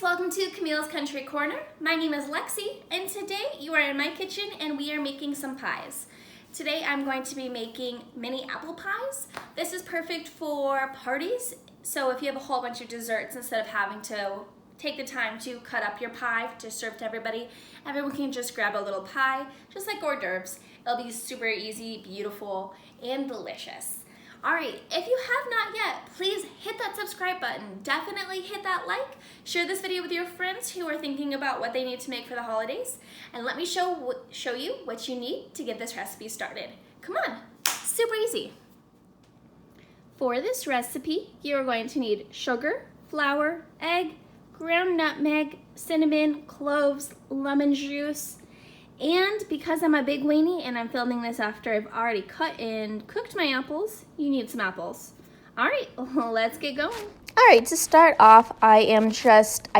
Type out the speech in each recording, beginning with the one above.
guys, welcome to Camille's Country Corner. My name is Lexi, and today you are in my kitchen and we are making some pies. Today I'm going to be making mini apple pies. This is perfect for parties, so if you have a whole bunch of desserts, instead of having to take the time to cut up your pie to serve to everybody, everyone can just grab a little pie, just like hors d'oeuvres. It'll be super easy, beautiful, and delicious. All right, if you have not yet, please hit that subscribe button. Definitely hit that like. Share this video with your friends who are thinking about what they need to make for the holidays. And let me show you what you need to get this recipe started. Come on, super easy. For this recipe, you're going to need sugar, flour, egg, ground nutmeg, cinnamon, cloves, lemon juice, and because I'm a big weenie and I'm filming this after I've already cut and cooked my apples, you need some apples. All right, let's get going. All right, to start off, I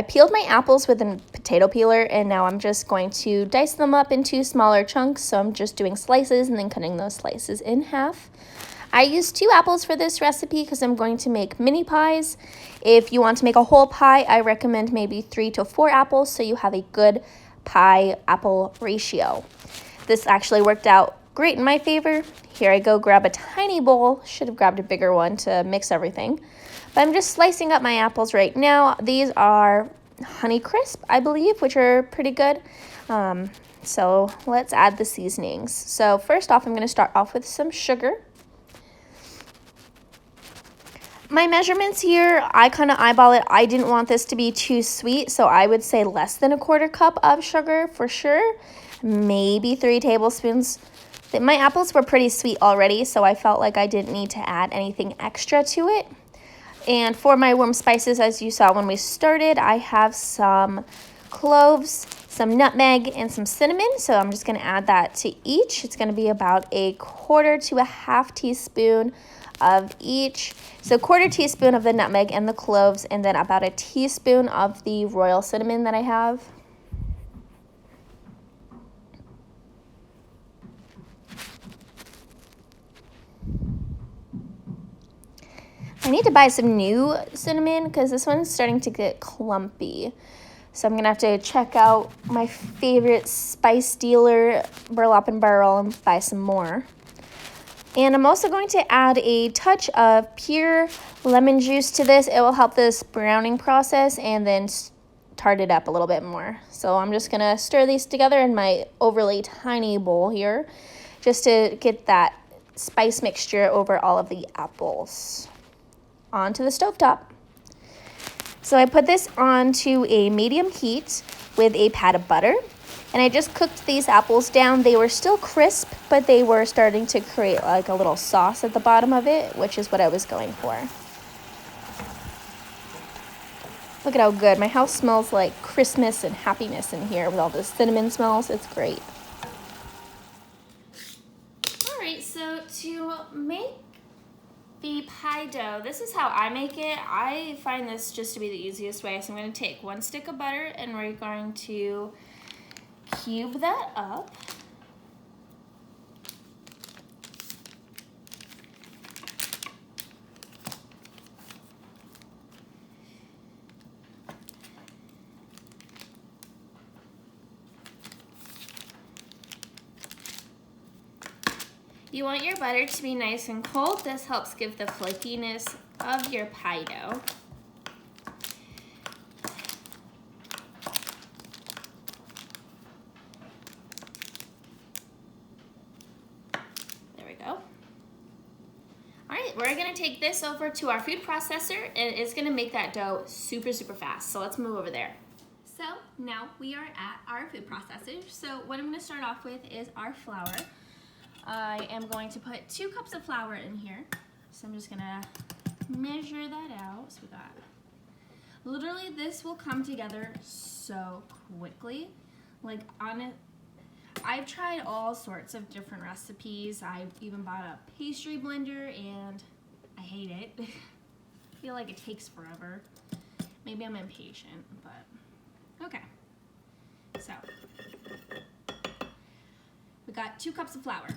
peeled my apples with a potato peeler, and now I'm just going to dice them up into smaller chunks. So I'm just doing slices and then cutting those slices in half. I used 2 apples for this recipe because I'm going to make mini pies. If you want to make a whole pie, I recommend maybe 3 to 4 apples so you have a good pie apple ratio. This actually worked out great in my favor. Here I go, grab a tiny bowl. Should have grabbed a bigger one to mix everything. But I'm just slicing up my apples right now. These are Honeycrisp, I believe, which are pretty good. So let's add the seasonings. So first off, I'm going to start off with some sugar. My measurements here, I kind of eyeball it. I didn't want this to be too sweet, so I would say less than 1/4 cup of sugar for sure. Maybe 3 tablespoons. My apples were pretty sweet already, so I felt like I didn't need to add anything extra to it. And for my warm spices, as you saw when we started, I have some cloves, some nutmeg, and some cinnamon. So I'm just going to add that to each. It's going to be about 1/4 to 1/2 teaspoon of each. So 1/4 teaspoon of the nutmeg and the cloves, and then about 1 teaspoon of the royal cinnamon that I have. I need to buy some new cinnamon because this one's starting to get clumpy. So I'm going to have to check out my favorite spice dealer, Burlap and Barrel, and buy some more. And I'm also going to add a touch of pure lemon juice to this. It will help this browning process and then tart it up a little bit more. So I'm just going to stir these together in my overly tiny bowl here just to get that spice mixture over all of the apples. Onto the stovetop. So I put this onto a medium heat with a pat of butter. And I just cooked these apples down. They were still crisp, but they were starting to create like a little sauce at the bottom of it, which is what I was going for. Look at how good. My house smells like Christmas and happiness in here with all the cinnamon smells. It's great. All right, so to make the pie dough, this is how I make it. I find this just to be the easiest way. So I'm going to take 1 stick of butter and we're going to cube that up. You want your butter to be nice and cold. This helps give the flakiness of your pie dough. There we go. All right, we're gonna take this over to our food processor and it's gonna make that dough super, super fast. So let's move over there. So now we are at our food processor. So what I'm gonna start off with is our flour. I am going to put 2 cups of flour in here. So I'm just gonna measure that out. So we got, literally this will come together so quickly. Like on it, I've tried all sorts of different recipes. I even bought a pastry blender and I hate it. I feel like it takes forever. Maybe I'm impatient, but okay. So we got 2 cups of flour.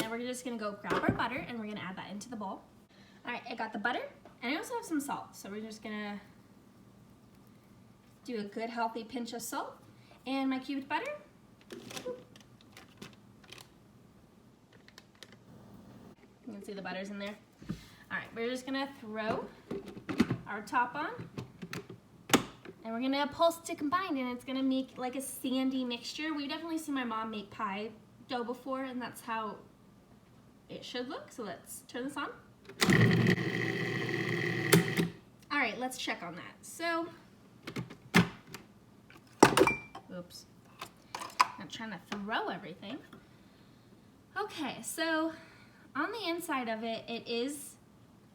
Now we're just gonna go grab our butter and we're gonna add that into the bowl. All right, I got the butter and I also have some salt. So we're just gonna Do a good healthy pinch of salt and my cubed butter. You can see the butter's in there. All right, we're just gonna throw our top on and we're gonna pulse to combine, and it's gonna make like a sandy mixture. We've definitely seen my mom make pie dough before, and that's how it should look. So let's turn this on. All right, let's check on that. So, oops, I'm trying to throw everything. Okay, so on the inside of it, it is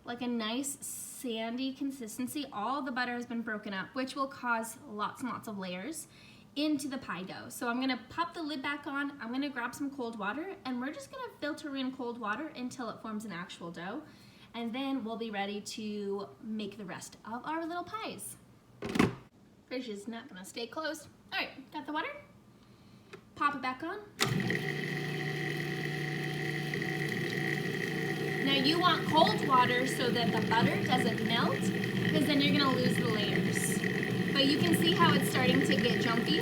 like a nice sandy consistency. All the butter has been broken up, which will cause lots and lots of layers into the pie dough. So I'm gonna pop the lid back on, I'm gonna grab some cold water, and we're just gonna filter in cold water until it forms an actual dough. And then we'll be ready to make the rest of our little pies. Fridge is not gonna stay closed. All right, got the water, pop it back on. Now you want cold water so that the butter doesn't melt, because then you're gonna lose the layers. But you can see how it's starting to get jumpy.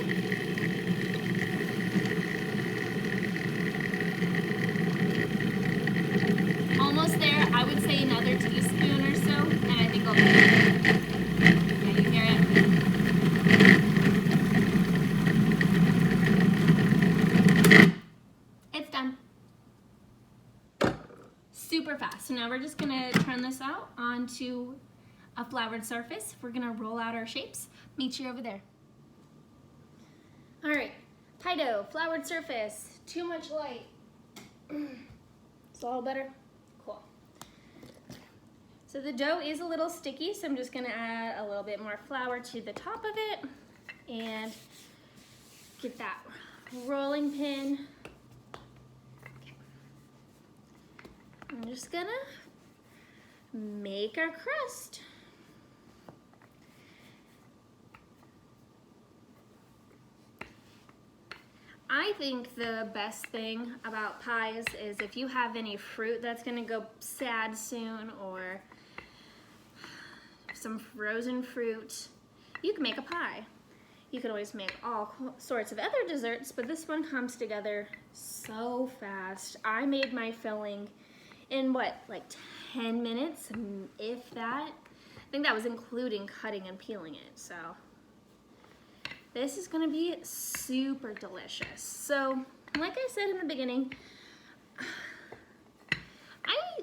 Almost there. I would say another teaspoon or so, and I think I'll be good. Yeah, you hear it? It's done. Super fast. So now we're just gonna turn this out onto a floured surface. We're gonna roll out our shapes. Meet you over there. All right, pie dough, floured surface, too much light. It's a little better. Cool. So the dough is a little sticky, so I'm just gonna add a little bit more flour to the top of it and get that rolling pin. Okay. I'm just gonna make our crust. I think the best thing about pies is if you have any fruit that's gonna go sad soon, or some frozen fruit, you can make a pie. You could always make all sorts of other desserts, but this one comes together so fast. I made my filling in what, like 10 minutes, if that. I think that was including cutting and peeling it, so. This is gonna be super delicious. So, like I said in the beginning, I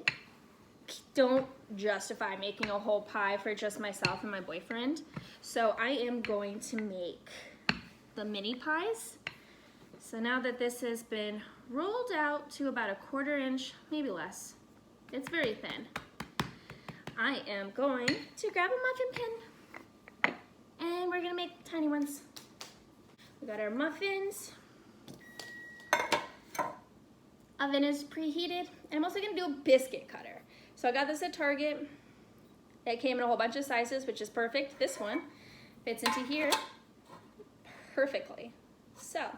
don't justify making a whole pie for just myself and my boyfriend. So I am going to make the mini pies. So now that this has been rolled out to about a 1/4 inch, maybe less, it's very thin, I am going to grab a muffin pin and we're gonna make tiny ones. We got our muffins. Oven is preheated. I'm also gonna do a biscuit cutter. So I got this at Target. It came in a whole bunch of sizes, which is perfect. This one fits into here perfectly. So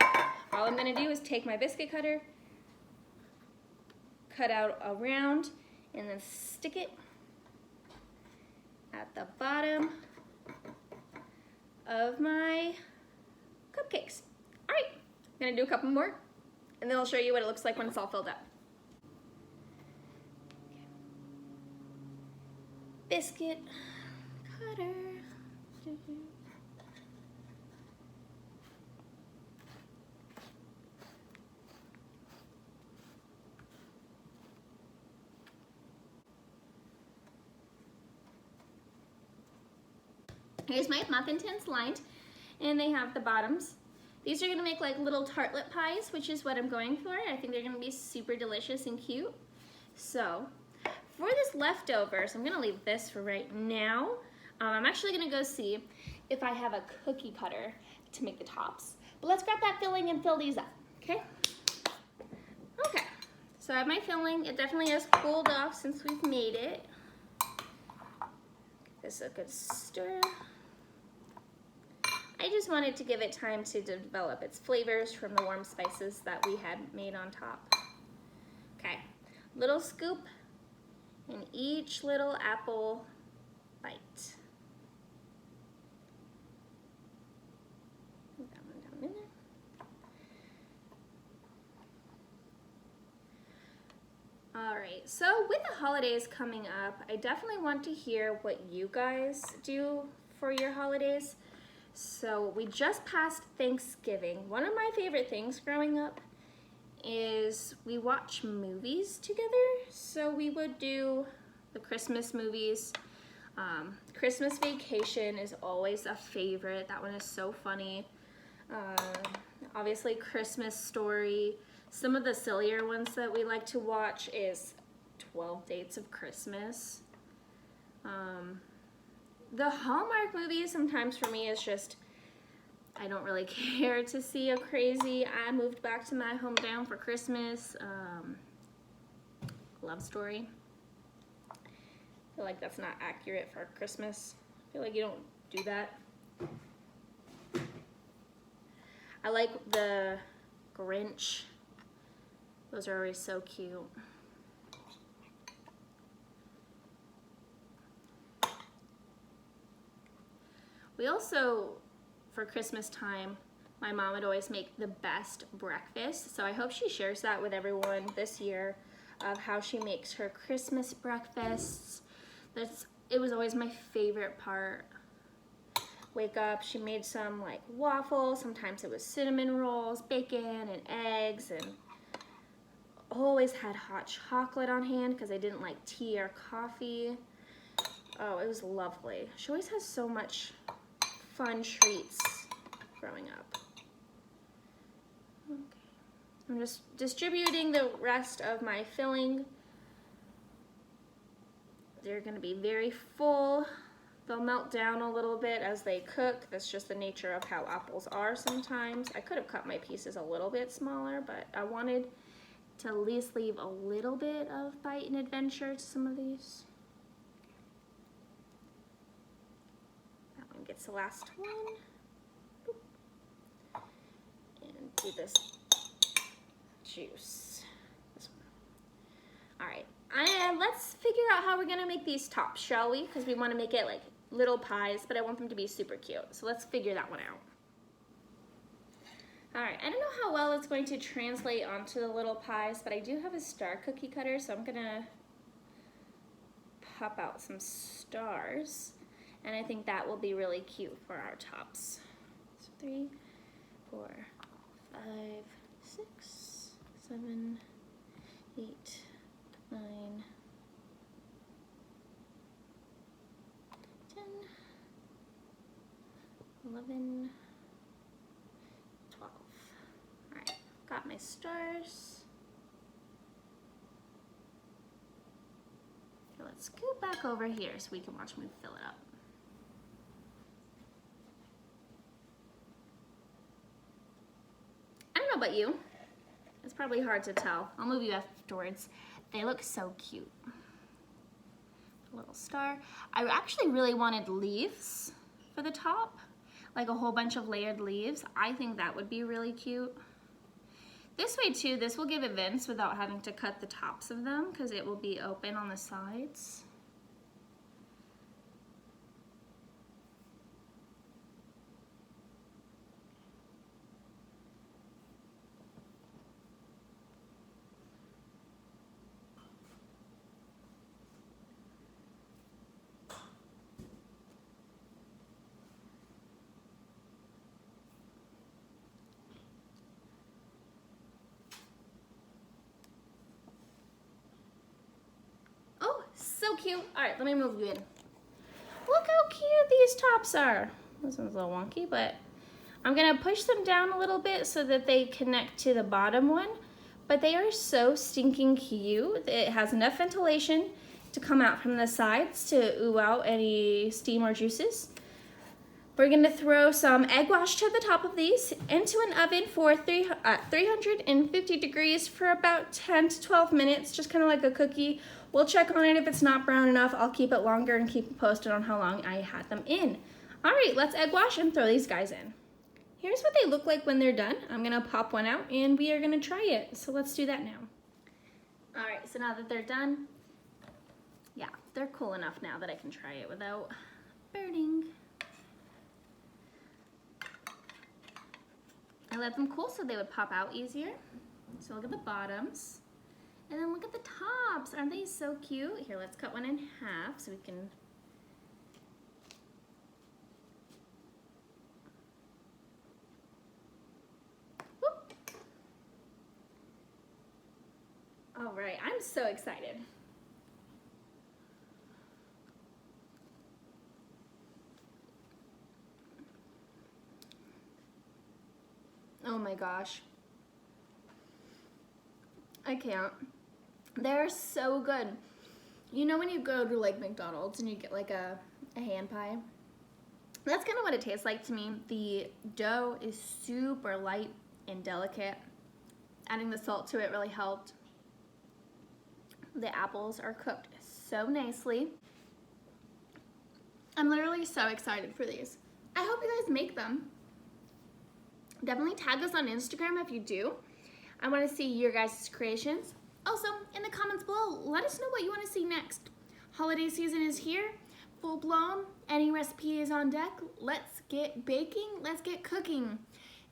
all I'm gonna do is take my biscuit cutter, cut out a round, and then stick it at the bottom of my cupcakes. All right, I'm gonna do a couple more, and then I'll show you what it looks like when it's all filled up. Biscuit cutter. Here's my muffin tins lined, and they have the bottoms. These are gonna make like little tartlet pies, which is what I'm going for. I think they're gonna be super delicious and cute. So for this leftovers, I'm gonna leave this for right now. I'm actually gonna go see if I have a cookie cutter to make the tops. But let's grab that filling and fill these up, okay? Okay, so I have my filling. It definitely has cooled off since we've made it. Give this a good stir. I just wanted to give it time to develop its flavors from the warm spices that we had made on top. Okay, little scoop in each little apple bite. so with the holidays coming up, I definitely want to hear what you guys do for your holidays. So we just passed Thanksgiving. One of my favorite things growing up is we watch movies together. So we would do the Christmas movies. Christmas Vacation is always a favorite. That one is so funny. Obviously Christmas Story. Some of the sillier ones that we like to watch is 12 Dates of Christmas. The Hallmark movies sometimes for me is just, I don't really care to see a crazy, I moved back to my hometown for Christmas, love story. I feel like that's not accurate for Christmas. I feel like you don't do that. I like the Grinch. Those are always so cute. We also, for Christmas time, my mom would always make the best breakfast. So I hope she shares that with everyone this year of how she makes her Christmas breakfasts. It was always my favorite part. Wake up, she made some like waffles, sometimes it was cinnamon rolls, bacon and eggs, and always had hot chocolate on hand because I didn't like tea or coffee. Oh, it was lovely. She always has so much fun treats growing up. Okay. I'm just distributing the rest of my filling. They're gonna be very full. They'll melt down a little bit as they cook. That's just the nature of how apples are sometimes. I could have cut my pieces a little bit smaller, but I wanted to at least leave a little bit of bite and adventure to some of these. That one gets the last one. And do this juice. This one. All right, let's figure out how we're gonna make these tops, shall we? Because we wanna make it like little pies, but I want them to be super cute. So let's figure that one out. All right, I don't know how well it's going to translate onto the little pies, but I do have a star cookie cutter, so I'm gonna pop out some stars, and I think that will be really cute for our tops. So 3, 4, 5, 6, 7, 8, 9, 10, 11, 12. All right, got my stars. Okay, let's scoot back over here so we can watch me fill it up. I don't know about you. It's probably hard to tell. I'll move you afterwards. They look so cute. A little star. I actually really wanted leaves for the top, like a whole bunch of layered leaves. I think that would be really cute. This way too, this will give it vents without having to cut the tops of them because it will be open on the sides. So cute. All right, let me move you in. Look how cute these tops are. This one's a little wonky, but I'm gonna push them down a little bit so that they connect to the bottom one, but they are so stinking cute. It has enough ventilation to come out from the sides to ooh out any steam or juices. We're gonna throw some egg wash to the top of these into an oven for 350 degrees for about 10 to 12 minutes, just kind of like a cookie. We'll check on it. If it's not brown enough, I'll keep it longer and keep you posted on how long I had them in. All right, let's egg wash and throw these guys in. Here's what they look like when they're done. I'm gonna pop one out and we are gonna try it. So let's do that now. All right, so now that they're done, yeah, they're cool enough now that I can try it without burning. I let them cool so they would pop out easier. So look at the bottoms. And then look at the tops. Aren't they so cute? Here, let's cut one in half so we can... Whoop. All right, I'm so excited. Oh my gosh. I can't. They're so good. You know when you go to like McDonald's and you get like a hand pie? That's kind of what it tastes like to me. The dough is super light and delicate. Adding the salt to it really helped. The apples are cooked so nicely. I'm literally so excited for these. I hope you guys make them. Definitely tag us on Instagram if you do. I want to see your guys' creations. Also, in the comments below, let us know what you want to see next. Holiday season is here, full blown. Any recipe is on deck. Let's get baking, let's get cooking.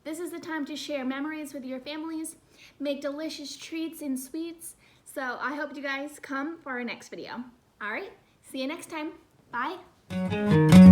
This is the time to share memories with your families, make delicious treats and sweets. So I hope you guys come for our next video. All right, see you next time. Bye.